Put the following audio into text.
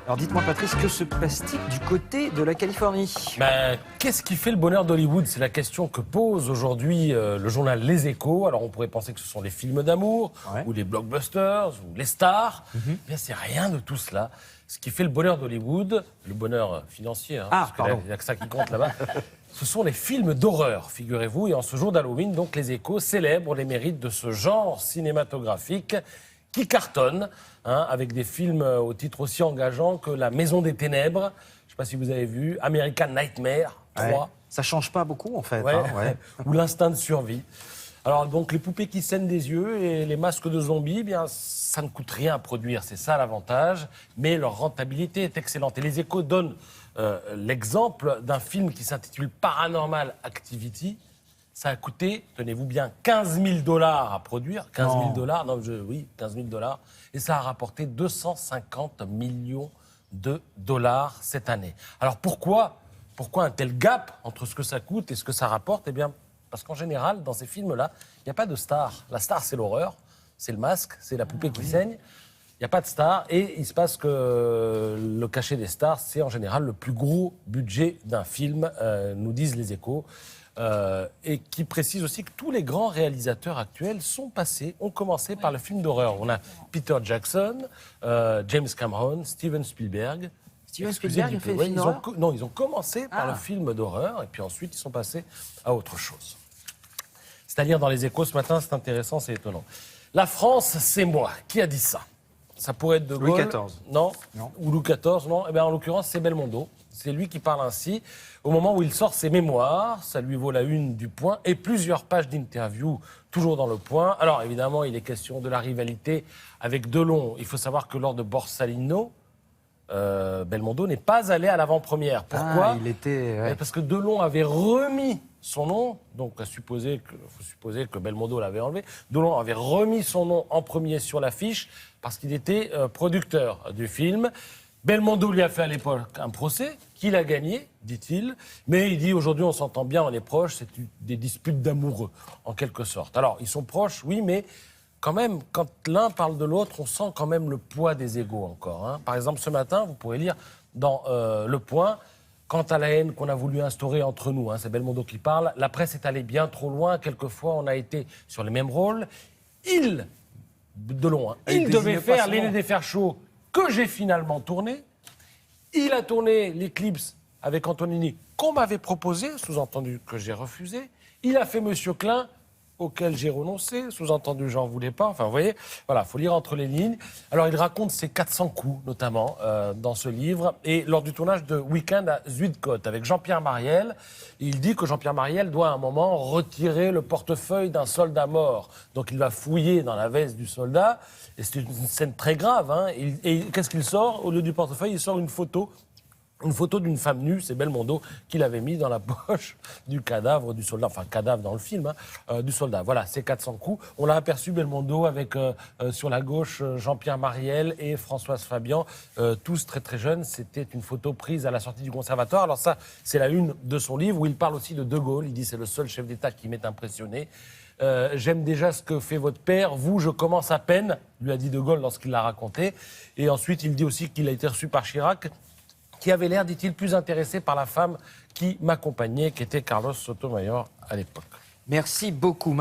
Alors dites-moi Patrice, que se passe-t-il du côté de la Californie? Qu'est-ce qui fait le bonheur d'Hollywood? C'est la question que pose aujourd'hui le journal Les Échos. Alors on pourrait penser que ce sont les films d'amour, ou les blockbusters, ou les stars. Eh bien, c'est rien de tout cela. Ce qui fait le bonheur d'Hollywood, le bonheur financier, parce qu'il n'y a que ça qui compte là-bas, ce sont les films d'horreur, figurez-vous. Et en ce jour d'Halloween, donc, Les Échos célèbrent les mérites de ce genre cinématographique qui cartonne, avec des films au titre aussi engageant que La Maison des Ténèbres. Je ne sais pas si vous avez vu, American Nightmare 3. Ça change pas beaucoup en fait. Ou L'Instinct de survie. Alors donc les poupées qui saignent des yeux et les masques de zombies, eh bien ça ne coûte rien à produire, c'est ça l'avantage, mais leur rentabilité est excellente. Et Les Échos donnent l'exemple d'un film qui s'intitule Paranormal Activity. Ça a coûté, tenez-vous bien, 15 000 $ à produire. 15 000 $, oui, 15 000 $. Et ça a rapporté 250 millions de dollars cette année. Alors pourquoi un tel gap entre ce que ça coûte et ce que ça rapporte? Eh bien, parce qu'en général, dans ces films-là, il n'y a pas de star. La star, c'est l'horreur, c'est le masque, c'est la poupée qui saigne. Il n'y a pas de star. Et il se passe que le cachet des stars, c'est en général le plus gros budget d'un film, nous disent Les Échos. Et qui précise aussi que tous les grands réalisateurs actuels ont commencé par le film d'horreur. On a Peter Jackson, James Cameron, Steven Spielberg. Steven Spielberg a fait le film d'horreur ? Non, ils ont commencé par le film d'horreur et puis ensuite ils sont passés à autre chose. C'est-à-dire dans Les Échos ce matin, c'est intéressant, c'est étonnant. La France, c'est moi. Qui a dit ça? Ça pourrait être De Gaulle. Louis XIV. Non. Ou Louis XIV, non. Eh bien, en l'occurrence, c'est Belmondo. C'est lui qui parle ainsi. Au moment où il sort ses mémoires, ça lui vaut la une du Point et plusieurs pages d'interview, toujours dans le Point. Alors, évidemment, il est question de la rivalité avec Delon. Il faut savoir que lors de Borsalino, Belmondo n'est pas allé à l'avant-première. Pourquoi? Parce que Delon avait remis son nom, donc il faut supposer que Belmondo l'avait enlevé. Delon avait remis son nom en premier sur l'affiche parce qu'il était producteur du film. Belmondo lui a fait à l'époque un procès qu'il a gagné, dit-il, mais il dit aujourd'hui on s'entend bien, on est proches, c'est des disputes d'amoureux, en quelque sorte. Alors, ils sont proches, oui, mais quand même, quand l'un parle de l'autre, on sent quand même le poids des égos encore. Par exemple, ce matin, vous pourrez lire dans Le Point, quant à la haine qu'on a voulu instaurer entre nous, c'est Belmondo qui parle, la presse est allée bien trop loin, quelquefois on a été sur les mêmes rôles. Il devait faire L'aîné des fers chauds, que j'ai finalement tourné. Il a tourné l'Éclipse avec Antonini, qu'on m'avait proposé, sous-entendu que j'ai refusé. Il a fait Monsieur Klein, auquel j'ai renoncé, sous-entendu j'en voulais pas. Enfin, vous voyez, voilà, il faut lire entre les lignes. Alors, il raconte ses 400 coups, notamment, dans ce livre. Et lors du tournage de Week-end à Zuidcote, avec Jean-Pierre Mariel, il dit que Jean-Pierre Mariel doit à un moment retirer le portefeuille d'un soldat mort. Donc, il va fouiller dans la veste du soldat. Et c'est une scène très grave. Et qu'est-ce qu'il sort? Au lieu du portefeuille, il sort une photo d'une femme nue, c'est Belmondo, qu'il avait mis dans la poche du cadavre du soldat, enfin cadavre dans le film, du soldat. Voilà, c'est 400 coups. On l'a aperçu Belmondo avec, sur la gauche, Jean-Pierre Mariel et Françoise Fabian, tous très très jeunes. C'était une photo prise à la sortie du conservatoire. Alors ça, c'est la une de son livre où il parle aussi de De Gaulle. Il dit c'est le seul chef d'État qui m'est impressionné. J'aime déjà ce que fait votre père. Vous, je commence à peine, lui a dit De Gaulle lorsqu'il l'a raconté. Et ensuite, il dit aussi qu'il a été reçu par Chirac, qui avait l'air, dit-il, plus intéressé par la femme qui m'accompagnait, qui était Carlos Sotomayor à l'époque. Merci beaucoup.